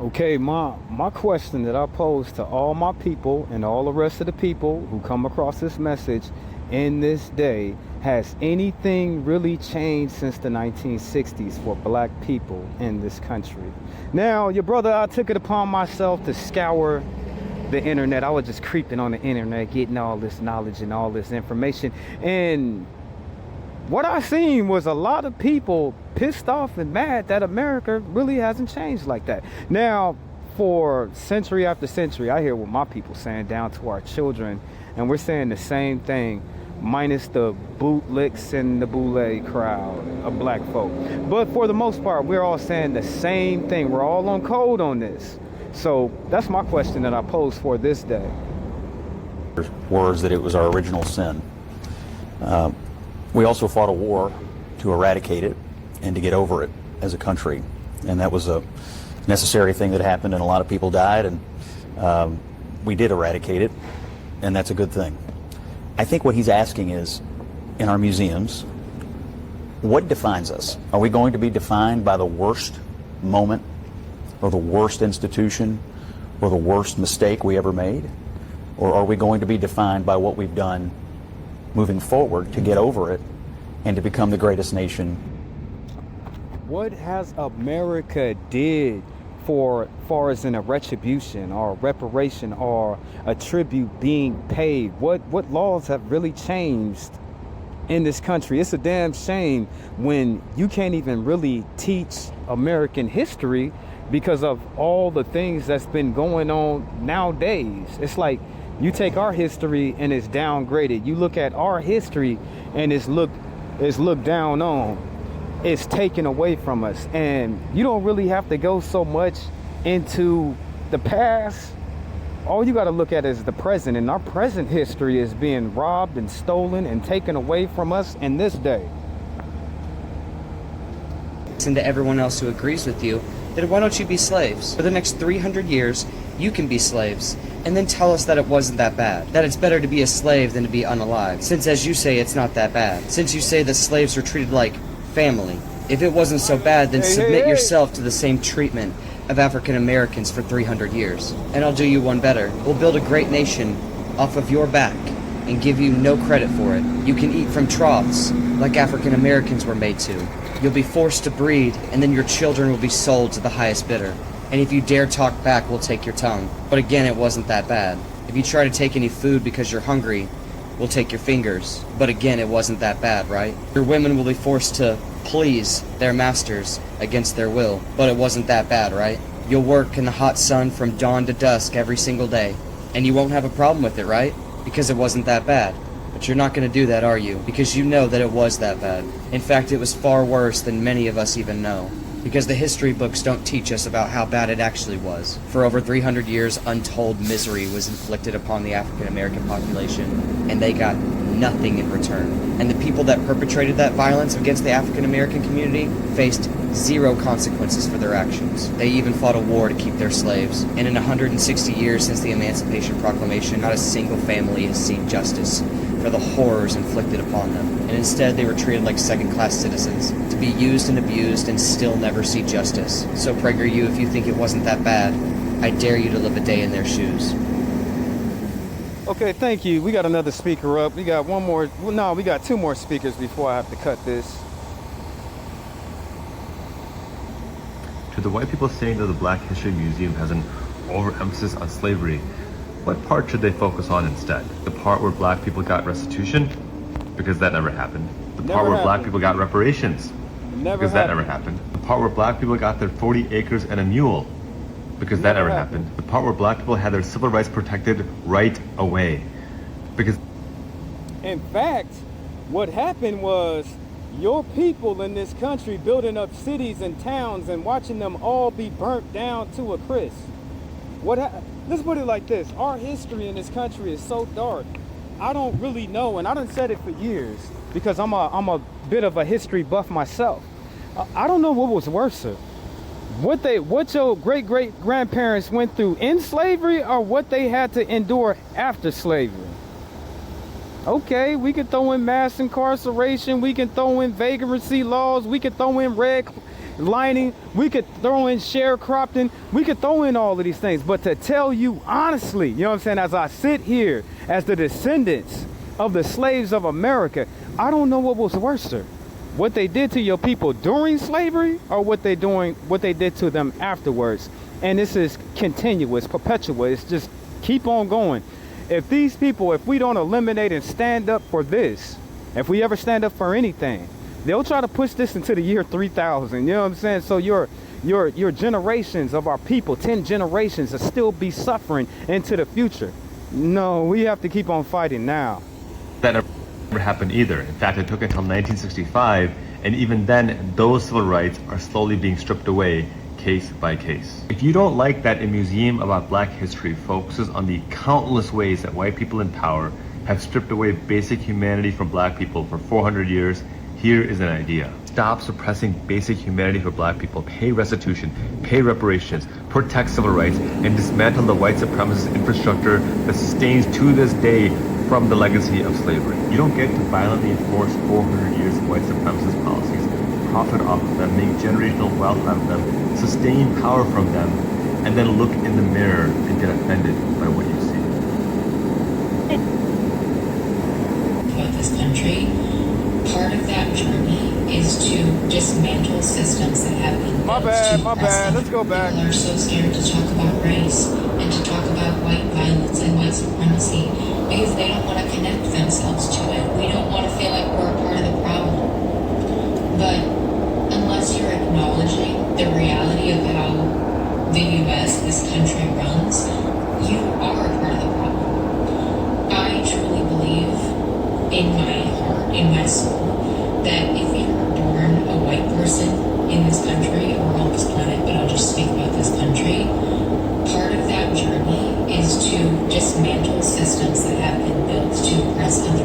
Okay, my question that I pose to all my people and all the rest of the people who come across this message in this day, has anything really changed since the 1960s for black people in this country? Now, your brother, I took it upon myself to scour the internet. I was just creeping on the internet, getting all this knowledge and all this information. And what I seen was a lot of people pissed off and mad that America really hasn't changed like that. Now, for century after century, I hear what my people saying down to our children, and we're saying the same thing, minus the bootlicks and the boule crowd of black folk. But for the most part, we're all saying the same thing. We're all on code on this. So that's my question that I pose for this day. Words that it was our original sin. We also fought a war to eradicate it and to get over it as a country. And that was a necessary thing that happened, and a lot of people died, and we did eradicate it, and that's a good thing. I think what he's asking is, in our museums, what defines us? Are we going to be defined by the worst moment or the worst institution or the worst mistake we ever made? Or are we going to be defined by what we've done moving forward to get over it and to become the greatest nation? What has America did for far as in a retribution or reparation or a tribute being paid? What laws have really changed in this country? It's a damn shame when you can't even really teach American history because of all the things that's been going on nowadays. It's like you take our history and it's downgraded. You look at our history and it's looked down on. It's taken away from us. And you don't really have to go so much into the past. All you got to look at is the present. And our present history is being robbed and stolen and taken away from us in this day. And to everyone else who agrees with you, then why don't you be slaves? For the next 300 years, you can be slaves, and then tell us that it wasn't that bad. That it's better to be a slave than to be unalive. Since, as you say, it's not that bad. Since you say that slaves were treated like family. If it wasn't so bad, then submit yourself to the same treatment of African Americans for 300 years. And I'll do you one better. We'll build a great nation off of your back and give you no credit for it. You can eat from troughs like African Americans were made to. You'll be forced to breed, and then your children will be sold to the highest bidder. And if you dare talk back, we'll take your tongue. But again, it wasn't that bad. If you try to take any food because you're hungry, we'll take your fingers. But again, it wasn't that bad, right? Your women will be forced to please their masters against their will. But it wasn't that bad, right? You'll work in the hot sun from dawn to dusk every single day. And you won't have a problem with it, right? Because it wasn't that bad. But you're not going to do that, are you? Because you know that it was that bad. In fact, it was far worse than many of us even know. Because the history books don't teach us about how bad it actually was. For over 300 years, untold misery was inflicted upon the African American population, and they got nothing in return. And the people that perpetrated that violence against the African American community faced zero consequences for their actions. They even fought a war to keep their slaves. And in 160 years since the Emancipation Proclamation, not a single family has seen justice for the horrors inflicted upon them. And instead they were treated like second-class citizens, to be used and abused and still never see justice. So PragerU, if you think it wasn't that bad, I dare you to live a day in their shoes. Okay, thank you. We got another speaker up. We got one more. Well, no, we got two more speakers before I have to cut this. To the white people saying that the Black History Museum has an overemphasis on slavery, what part should they focus on instead? The part where black people got restitution? Because that never happened. The part where black people got reparations? Because that never happened. The part where black people got their 40 acres and a mule? Because that never happened. The part where black people had their civil rights protected right away? Because in fact, what happened was your people in this country building up cities and towns and watching them all be burnt down to a crisp. Let's put it like this. Our history in this country is so dark. I don't really know, and I done said it for years because I'm a bit of a history buff myself. I don't know what was worse. What your great-great-grandparents went through in slavery or what they had to endure after slavery. Okay, we can throw in mass incarceration, we can throw in vagrancy laws, we can throw in lining, we could throw in sharecropping, we could throw in all of these things. But to tell you honestly, you know what I'm saying, as I sit here as the descendants of the slaves of America, I don't know what was worse, sir. What they did to your people during slavery, or what they did to them afterwards. And this is continuous, perpetual. It's just keep on going. If these people, if we don't eliminate and stand up for this, if we ever stand up for anything, they'll try to push this into the year 3000. You know what I'm saying? So your generations of our people, 10 generations, will still be suffering into the future. No, we have to keep on fighting now. That never happened either. In fact, it took until 1965, and even then, those civil rights are slowly being stripped away, case by case. If you don't like that a museum about Black history focuses on the countless ways that white people in power have stripped away basic humanity from Black people for 400 years, here is an idea. Stop suppressing basic humanity for Black people, pay restitution, pay reparations, protect civil rights, and dismantle the white supremacist infrastructure that sustains to this day from the legacy of slavery. You don't get to violently enforce 400 years of white supremacist policies, profit off of them, make generational wealth out of them, sustain power from them, and then look in the mirror and get offended by what you see. About this country, part of that journey is to dismantle systems that have been My built bad, to my oppress bad. them. Let's go back. People are so scared to talk about race and to talk about white violence and white supremacy because they don't want to connect themselves to it. We don't want to feel like we're a part of the problem. But unless you're acknowledging the reality of how the U.S., this country runs, you are a part of the problem. I truly believe in my heart, in my soul, that if you're born a white person in this country or on this planet, but I'll just speak about this country, part of that journey is to dismantle systems that have been built to oppress and